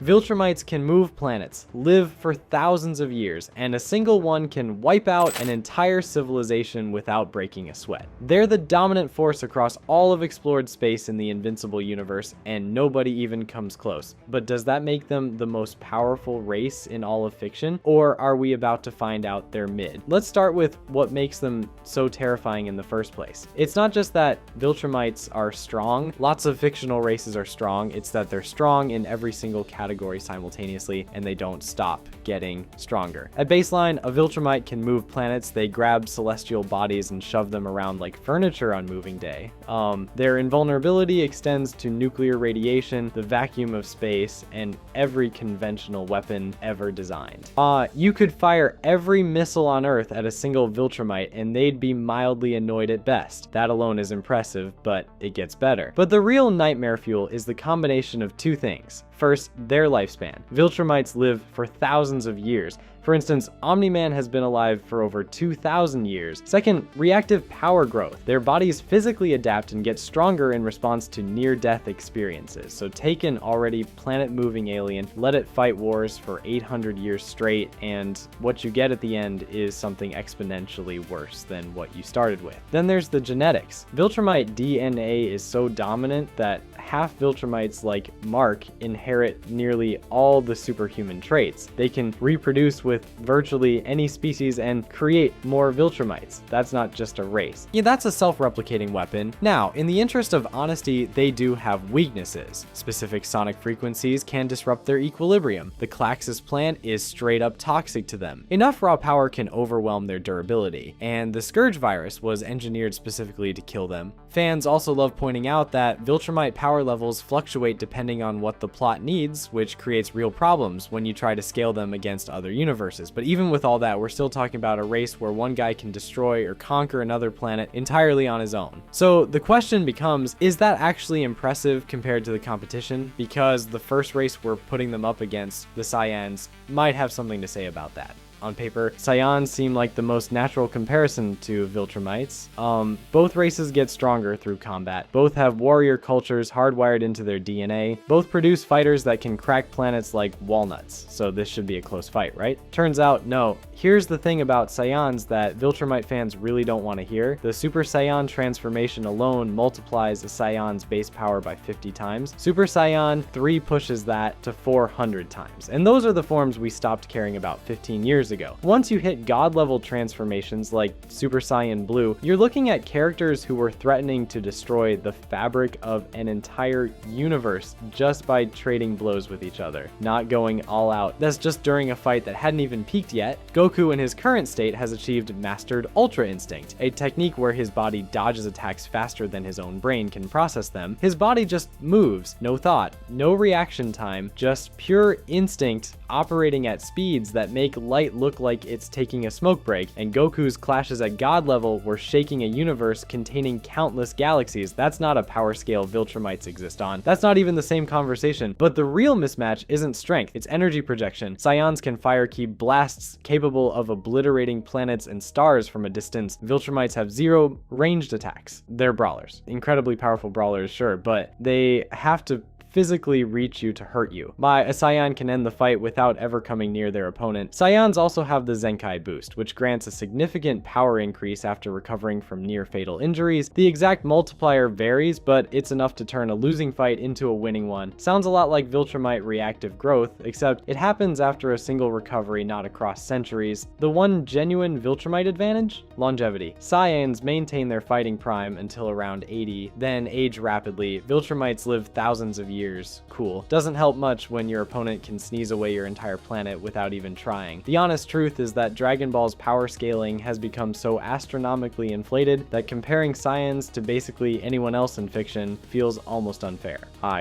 Viltrumites can move planets, live for thousands of years, and a single one can wipe out an entire civilization without breaking a sweat. They're the dominant force across all of explored space in the Invincible universe, and nobody even comes close. But does that make them the most powerful race in all of fiction, or are we about to find out they're mid? Let's start with what makes them so terrifying in the first place. It's not just that Viltrumites are strong. Lots of fictional races are strong. It's that they're strong in every single category simultaneously, and they don't stop getting stronger. At baseline, a Viltrumite can move planets. They grab celestial bodies and shove them around like furniture on moving day. Their invulnerability extends to nuclear radiation, the vacuum of space, and every conventional weapon ever designed. You could fire every missile on Earth at a single Viltrumite and they'd be mildly annoyed at best. That alone is impressive, but it gets better. But the real nightmare fuel is the combination of two things. First, their lifespan. Viltrumites live for thousands of years. For instance, Omni-Man has been alive for over 2,000 years. Second, reactive power growth. Their bodies physically adapt and get stronger in response to near-death experiences. So take an already planet-moving alien, let it fight wars for 800 years straight, and what you get at the end is something exponentially worse than what you started with. Then there's the genetics. Viltrumite DNA is so dominant that half Viltrumites like Mark inherit nearly all the superhuman traits. They can reproduce with virtually any species and create more Viltrumites. That's not just a race. Yeah, that's a self-replicating weapon. Now, in the interest of honesty, they do have weaknesses. Specific sonic frequencies can disrupt their equilibrium. The Klaxis plant is straight up toxic to them. Enough raw power can overwhelm their durability, and the Scourge virus was engineered specifically to kill them. Fans also love pointing out that Viltrumite power levels fluctuate depending on what the plot needs, which creates real problems when you try to scale them against other universes. But even with all that, we're still talking about a race where one guy can destroy or conquer another planet entirely on his own. So the question becomes, is that actually impressive compared to the competition? Because the first race we're putting them up against, the Cyans, might have something to say about that. On paper, Cyans seem like the most natural comparison to Viltrumites. Both races get stronger through combat. Both have warrior cultures hardwired into their DNA. Both produce fighters that can crack planets like walnuts. So this should be a close fight, right? Turns out, no. Here's the thing about Cyans that Viltrumite fans really don't want to hear. The Super Saiyan transformation alone multiplies a Saiyan's base power by 50 times. Super Saiyan 3 pushes that to 400 times. And those are the forms we stopped caring about 15 years ago. Once you hit god-level transformations like Super Saiyan Blue, you're looking at characters who were threatening to destroy the fabric of an entire universe just by trading blows with each other, not going all out. That's just during a fight that hadn't even peaked yet. Goku in his current state has achieved Mastered Ultra Instinct, a technique where his body dodges attacks faster than his own brain can process them. His body just moves, no thought, no reaction time, just pure instinct operating at speeds that make light look like it's taking a smoke break, and Goku's clashes at god level were shaking a universe containing countless galaxies. That's not a power scale Viltrumites exist on. That's not even the same conversation. But the real mismatch isn't strength, it's energy projection. Cyans can fire ki blasts capable of obliterating planets and stars from a distance. Viltrumites have zero ranged attacks. They're brawlers. Incredibly powerful brawlers, sure, but they have to physically reach you to hurt you. A Saiyan can end the fight without ever coming near their opponent. Saiyans also have the Zenkai boost, which grants a significant power increase after recovering from near fatal injuries. The exact multiplier varies, but it's enough to turn a losing fight into a winning one. Sounds a lot like Viltrumite reactive growth, except it happens after a single recovery, not across centuries. The one genuine Viltrumite advantage? Longevity. Saiyans maintain their fighting prime until around 80, then age rapidly. Viltrumites live thousands of years. Cool. Doesn't help much when your opponent can sneeze away your entire planet without even trying. The honest truth is that Dragon Ball's power scaling has become so astronomically inflated that comparing Saiyans to basically anyone else in fiction feels almost unfair.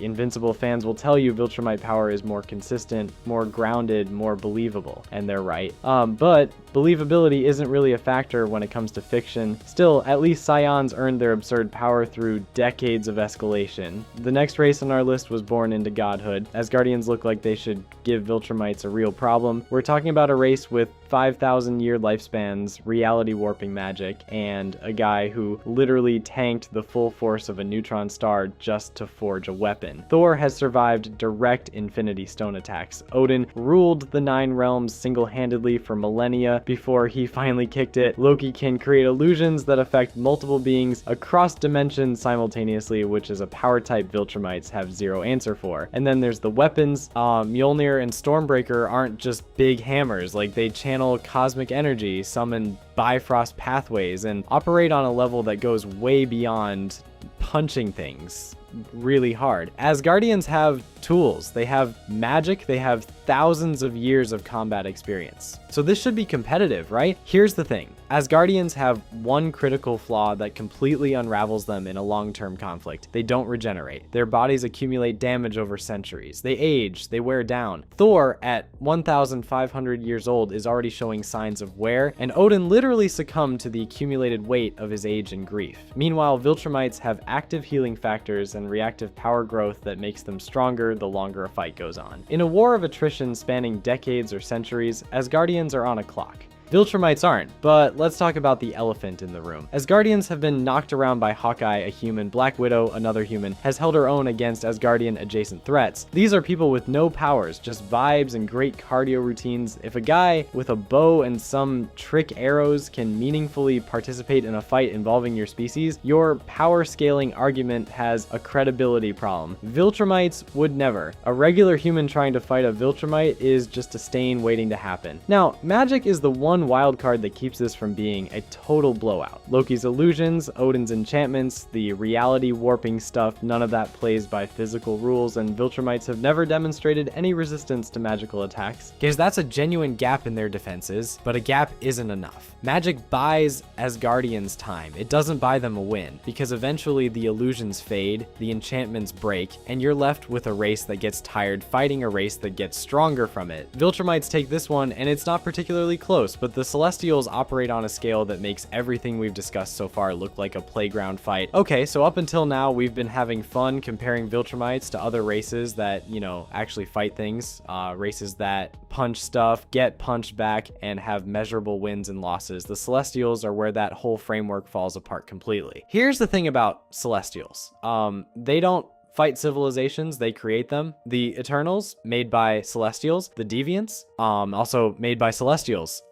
Invincible fans will tell you Viltrumite power is more consistent, more grounded, more believable, and they're right. But believability isn't really a factor when it comes to fiction. Still, at least Saiyans earned their absurd power through decades of escalation. The next race on our list almost was born into godhood. Asgardians look like they should give Viltrumites a real problem. We're talking about a race with 5,000 year lifespans, reality warping magic, and a guy who literally tanked the full force of a neutron star just to forge a weapon. Thor has survived direct Infinity Stone attacks. Odin ruled the 9 realms single-handedly for millennia before he finally kicked it. Loki can create illusions that affect multiple beings across dimensions simultaneously, which is a power type Viltrumites have zero answer for. And then there's the weapons. Mjolnir and Stormbreaker aren't just big hammers, like they channel cosmic energy, summon Bifrost pathways, and operate on a level that goes way beyond punching things really hard. Asgardians have tools, they have magic, they have thousands of years of combat experience. So this should be competitive, right? Here's the thing. Asgardians have one critical flaw that completely unravels them in a long-term conflict. They don't regenerate. Their bodies accumulate damage over centuries. They age, they wear down. Thor, at 1,500 years old, is already showing signs of wear, and Odin literally succumbed to the accumulated weight of his age and grief. Meanwhile, Viltrumites have active healing factors and reactive power growth that makes them stronger the longer a fight goes on. In a war of attrition spanning decades or centuries, Asgardians are on a clock. Viltrumites aren't, but let's talk about the elephant in the room. Asgardians have been knocked around by Hawkeye, a human. Black Widow, another human, has held her own against Asgardian adjacent threats. These are people with no powers, just vibes and great cardio routines. If a guy with a bow and some trick arrows can meaningfully participate in a fight involving your species, your power scaling argument has a credibility problem. Viltrumites would never. A regular human trying to fight a Viltrumite is just a stain waiting to happen. Now, magic is the one wild card that keeps this from being a total blowout. Loki's illusions, Odin's enchantments, the reality warping stuff, none of that plays by physical rules, and Viltrumites have never demonstrated any resistance to magical attacks. Because that's a genuine gap in their defenses, but a gap isn't enough. Magic buys Asgardians time. It doesn't buy them a win, because eventually the illusions fade, the enchantments break, and you're left with a race that gets tired fighting a race that gets stronger from it. Viltrumites take this one, and it's not particularly close, but the Celestials operate on a scale that makes everything we've discussed so far look like a playground fight. Okay, so up until now, we've been having fun comparing Viltrumites to other races that, you know, actually fight things, races that punch stuff, get punched back, and have measurable wins and losses. The Celestials are where that whole framework falls apart completely. Here's the thing about Celestials. They don't fight civilizations, they create them. The Eternals, made by Celestials. The Deviants, also made by Celestials.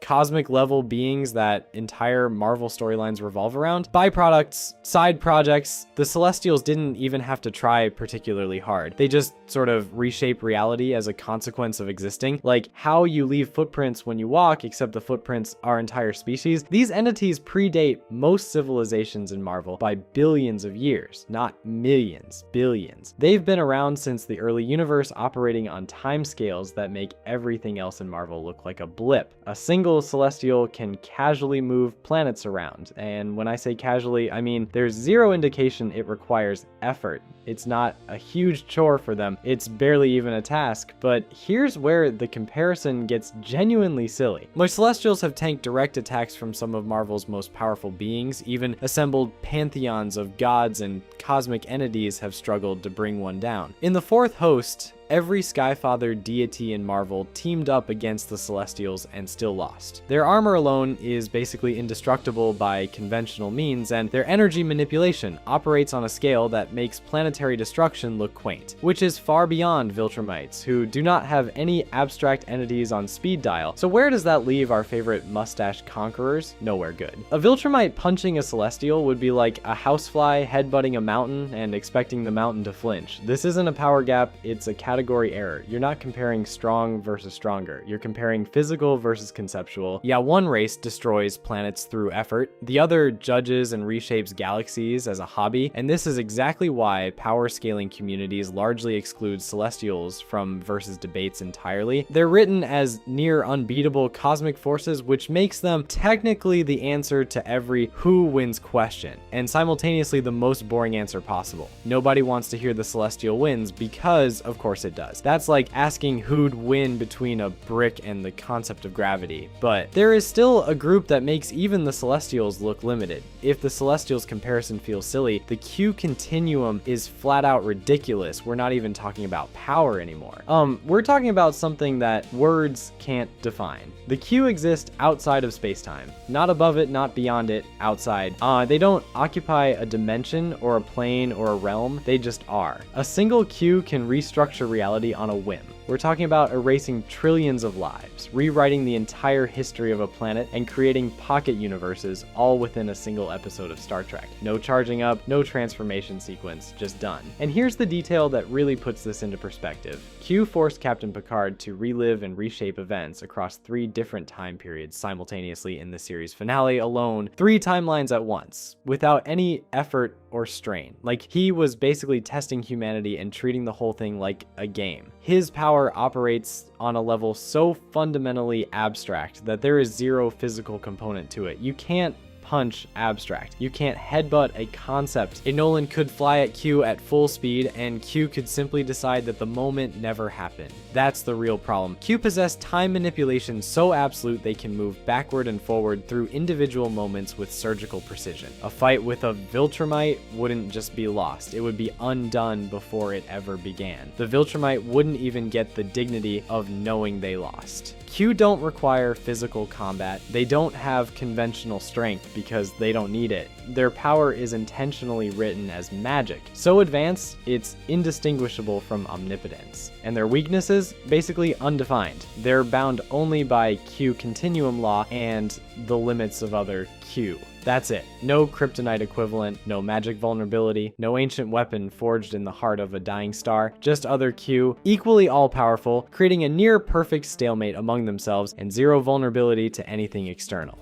Cosmic level beings that entire Marvel storylines revolve around. Byproducts, side projects. The Celestials didn't even have to try particularly hard. They just sort of reshape reality as a consequence of existing. Like how you leave footprints when you walk, except the footprints are entire species. These entities predate most civilizations in Marvel by billions of years, not millions. Billions. They've been around since the early universe, operating on timescales that make everything else in Marvel look like a blip. A single Celestial can casually move planets around, and when I say casually, I mean there's zero indication it requires effort. It's not a huge chore for them. It's barely even a task, but here's where the comparison gets genuinely silly. My Celestials have tanked direct attacks from some of Marvel's most powerful beings, even assembled pantheons of gods and cosmic entities have struggled to bring one down. In the fourth host, every Skyfather deity in Marvel teamed up against the Celestials and still lost. Their armor alone is basically indestructible by conventional means, and their energy manipulation operates on a scale that makes planetary destruction look quaint, which is far beyond Viltrumites, who do not have any abstract entities on speed dial. So where does that leave our favorite mustache conquerors? Nowhere good. A Viltrumite punching a Celestial would be like a housefly headbutting a mountain and expecting the mountain to flinch. This isn't a power gap, it's a category error. You're not comparing strong versus stronger. You're comparing physical versus conceptual. Yeah, one race destroys planets through effort. The other judges and reshapes galaxies as a hobby. And this is exactly why power scaling communities largely exclude Celestials from versus debates entirely. They're written as near unbeatable cosmic forces, which makes them technically the answer to every who wins question, and simultaneously the most boring answer possible. Nobody wants to hear the Celestial wins because, of course, course it does. That's like asking who'd win between a brick and the concept of gravity. But there is still a group that makes even the Celestials look limited. If the Celestials comparison feels silly, the Q continuum is flat out ridiculous. We're not even talking about power anymore. We're talking about something that words can't define. The Q exists outside of space-time. Not above it, not beyond it, outside. They don't occupy a dimension or a plane or a realm, they just are. A single Q can restructure reality on a whim. We're talking about erasing trillions of lives, rewriting the entire history of a planet, and creating pocket universes all within a single episode of Star Trek. No charging up, no transformation sequence, just done. And here's the detail that really puts this into perspective. Q forced Captain Picard to relive and reshape events across 3 different time periods simultaneously in the series finale alone, 3 timelines at once, without any effort or strain. Like, he was basically testing humanity and treating the whole thing like a game. His power operates on a level so fundamentally abstract that there is zero physical component to it. You can't punch abstract. You can't headbutt a concept. A Nolan could fly at Q at full speed, and Q could simply decide that the moment never happened. That's the real problem. Q possess time manipulation so absolute they can move backward and forward through individual moments with surgical precision. A fight with a Viltrumite wouldn't just be lost, it would be undone before it ever began. The Viltrumite wouldn't even get the dignity of knowing they lost. Q don't require physical combat. They don't have conventional strength because they don't need it. Their power is intentionally written as magic. So advanced, it's indistinguishable from omnipotence. And their weaknesses, basically undefined. They're bound only by Q continuum law and the limits of other Q. That's it. No kryptonite equivalent, no magic vulnerability, no ancient weapon forged in the heart of a dying star, just other Q, equally all-powerful, creating a near-perfect stalemate among themselves and zero vulnerability to anything external.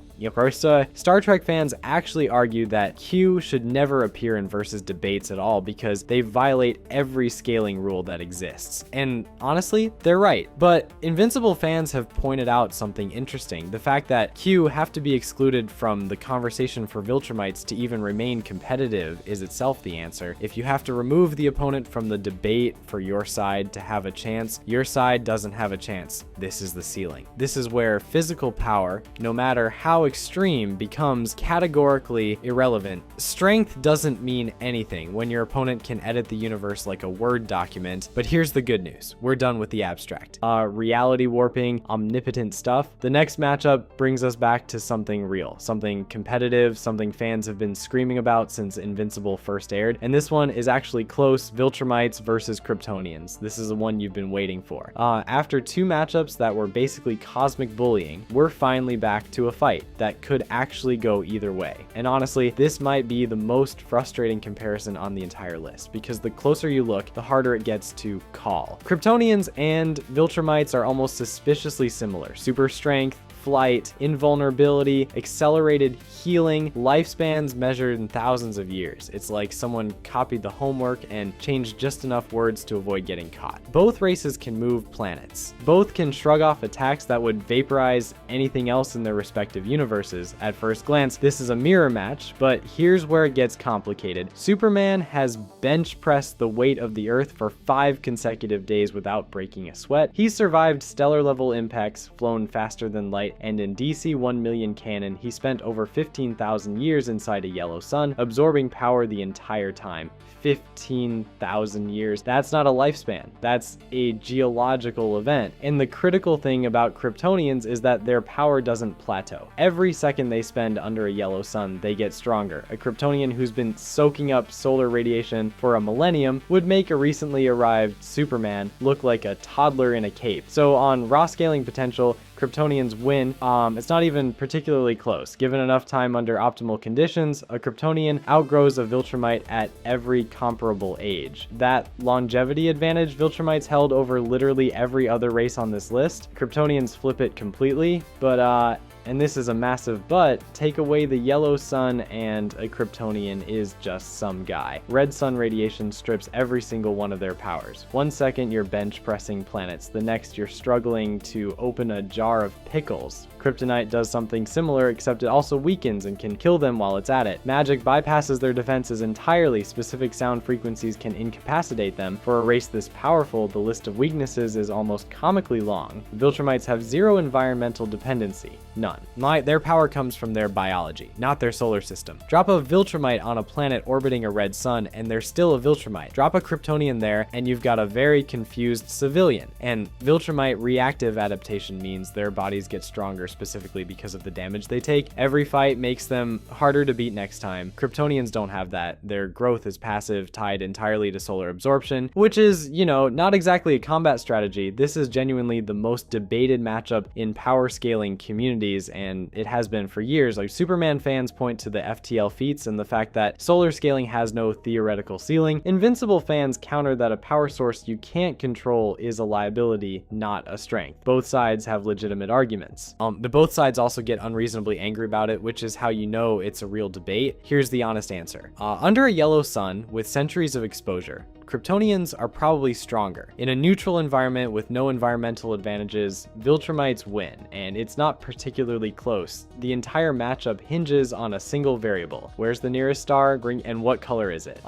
Star Trek fans actually argue that Q should never appear in versus debates at all because they violate every scaling rule that exists. And honestly, they're right. But Invincible fans have pointed out something interesting. The fact that Q have to be excluded from the conversation for Viltrumites to even remain competitive is itself the answer. If you have to remove the opponent from the debate for your side to have a chance, your side doesn't have a chance. This is the ceiling. This is where physical power, no matter how extreme, becomes categorically irrelevant. Strength doesn't mean anything when your opponent can edit the universe like a Word document, but here's the good news. We're done with the abstract. Reality warping, omnipotent stuff. The next matchup brings us back to something real, something competitive, something fans have been screaming about since Invincible first aired, and this one is actually close. Viltrumites versus Kryptonians. This is the one you've been waiting for. After 2 matchups that were basically cosmic bullying, we're finally back to a fight that could actually go either way. And honestly, this might be the most frustrating comparison on the entire list, because the closer you look, the harder it gets to call. Kryptonians and Viltrumites are almost suspiciously similar. Super strength, flight, invulnerability, accelerated healing, lifespans measured in thousands of years. It's like someone copied the homework and changed just enough words to avoid getting caught. Both races can move planets. Both can shrug off attacks that would vaporize anything else in their respective universes. At first glance, this is a mirror match, but here's where it gets complicated. Superman has bench pressed the weight of the Earth for 5 consecutive days without breaking a sweat. He's survived stellar level impacts, flown faster than light, and in DC 1 million canon, he spent over 15,000 years inside a yellow sun, absorbing power the entire time. 15,000 years. That's not a lifespan. That's a geological event. And the critical thing about Kryptonians is that their power doesn't plateau. Every second they spend under a yellow sun, they get stronger. A Kryptonian who's been soaking up solar radiation for a millennium would make a recently arrived Superman look like a toddler in a cape. So on raw scaling potential, Kryptonians win. It's not even particularly close. Given enough time under optimal conditions, a Kryptonian outgrows a Viltrumite at every comparable age. That longevity advantage Viltrumites held over literally every other race on this list. Kryptonians flip it completely, but and this is a massive but, take away the yellow sun and a Kryptonian is just some guy. Red sun radiation strips every single one of their powers. 1 second you're bench pressing planets, the next you're struggling to open a jar jar of pickles. Kryptonite does something similar, except it also weakens and can kill them while it's at it. Magic bypasses their defenses entirely. Specific sound frequencies can incapacitate them. For a race this powerful, the list of weaknesses is almost comically long. Viltrumites have zero environmental dependency. None. Their power comes from their biology, not their solar system. Drop a Viltrumite on a planet orbiting a red sun, and they're still a Viltrumite. Drop a Kryptonian there, and you've got a very confused civilian. And Viltrumite reactive adaptation means their bodies get stronger specifically because of the damage they take. Every fight makes them harder to beat next time. Kryptonians don't have that. Their growth is passive, tied entirely to solar absorption, which is, not exactly a combat strategy. This is genuinely the most debated matchup in power scaling communities, and it has been for years. Like, Superman fans point to the FTL feats and the fact that solar scaling has no theoretical ceiling. Invincible fans counter that a power source you can't control is a liability, not a strength. Both sides have legitimate arguments. But both sides also get unreasonably angry about it, which is how you know it's a real debate. Here's the honest answer. Under a yellow sun with centuries of exposure, Kryptonians are probably stronger. In a neutral environment with no environmental advantages, Viltrumites win, and it's not particularly close. The entire matchup hinges on a single variable. Where's the nearest star, green, and what color is it?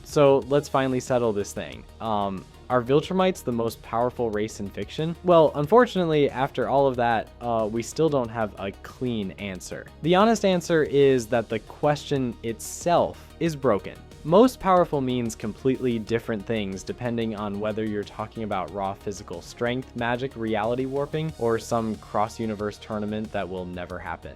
So let's finally settle this thing. Are Viltrumites the most powerful race in fiction? Well, unfortunately, after all of that, we still don't have a clean answer. The honest answer is that the question itself is broken. Most powerful means completely different things depending on whether you're talking about raw physical strength, magic, reality warping, or some cross-universe tournament that will never happen.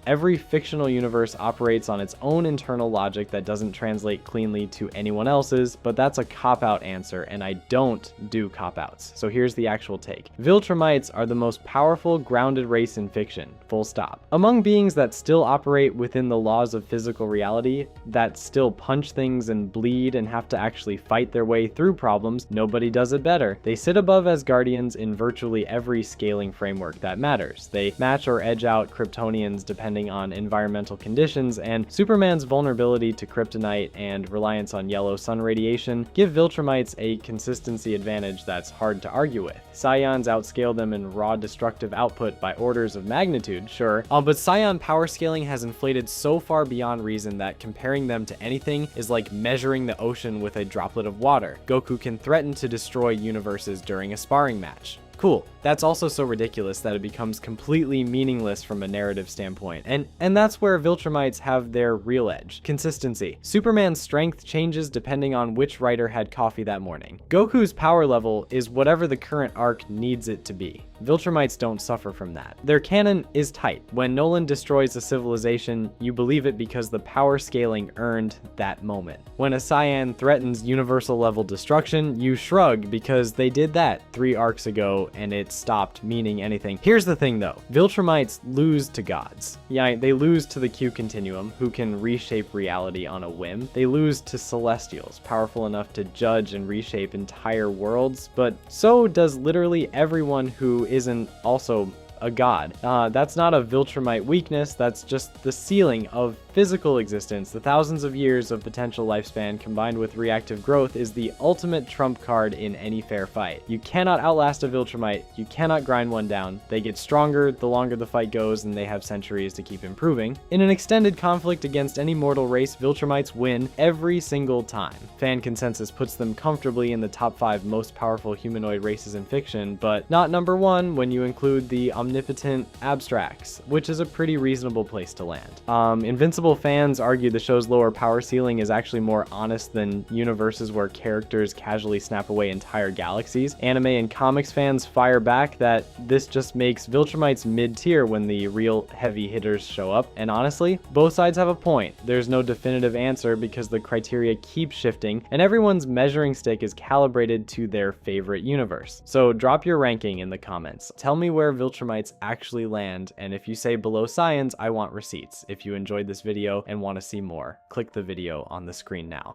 Every fictional universe operates on its own internal logic that doesn't translate cleanly to anyone else's, but that's a cop-out answer, and I don't do cop-outs. So here's the actual take. Viltrumites are the most powerful, grounded race in fiction, full stop. Among beings that still operate within the laws of physical reality, that still punch things and bleed and have to actually fight their way through problems, nobody does it better. They sit above as guardians in virtually every scaling framework that matters. They match or edge out Kryptonians depending on environmental conditions, and Superman's vulnerability to kryptonite and reliance on yellow sun radiation give Viltrumites a consistency advantage that's hard to argue with. Scions outscale them in raw destructive output by orders of magnitude, sure, but Scion power scaling has inflated so far beyond reason that comparing them to anything is like measuring the ocean with a droplet of water. Goku can threaten to destroy universes during a sparring match. Cool. That's also so ridiculous that it becomes completely meaningless from a narrative standpoint. And that's where Viltrumites have their real edge. Consistency. Superman's strength changes depending on which writer had coffee that morning. Goku's power level is whatever the current arc needs it to be. Viltrumites don't suffer from that. Their canon is tight. When Nolan destroys a civilization, you believe it because the power scaling earned that moment. When a Scion threatens universal level destruction, you shrug because they did that 3 arcs ago and it stopped meaning anything. Here's the thing though, Viltrumites lose to gods. Yeah, they lose to the Q Continuum, who can reshape reality on a whim. They lose to celestials, powerful enough to judge and reshape entire worlds, but so does literally everyone who isn't also a god. That's not a Viltrumite weakness, that's just the ceiling of physical existence. The thousands of years of potential lifespan combined with reactive growth is the ultimate trump card in any fair fight. You cannot outlast a Viltrumite, you cannot grind one down. They get stronger the longer the fight goes, and they have centuries to keep improving. In an extended conflict against any mortal race, Viltrumites win every single time. Fan consensus puts them comfortably in the top 5 most powerful humanoid races in fiction, but not number 1 when you include the omnipotent abstracts, which is a pretty reasonable place to land. Invincible fans argue the show's lower power ceiling is actually more honest than universes where characters casually snap away entire galaxies. Anime and comics fans fire back that this just makes Viltrumites mid-tier when the real heavy hitters show up, and honestly, both sides have a point. There's no definitive answer because the criteria keep shifting, and everyone's measuring stick is calibrated to their favorite universe. So drop your ranking in the comments. Tell me where Viltrumites actually land, and if you say below Scions, I want receipts. If you enjoyed this video and want to see more, click the video on the screen now.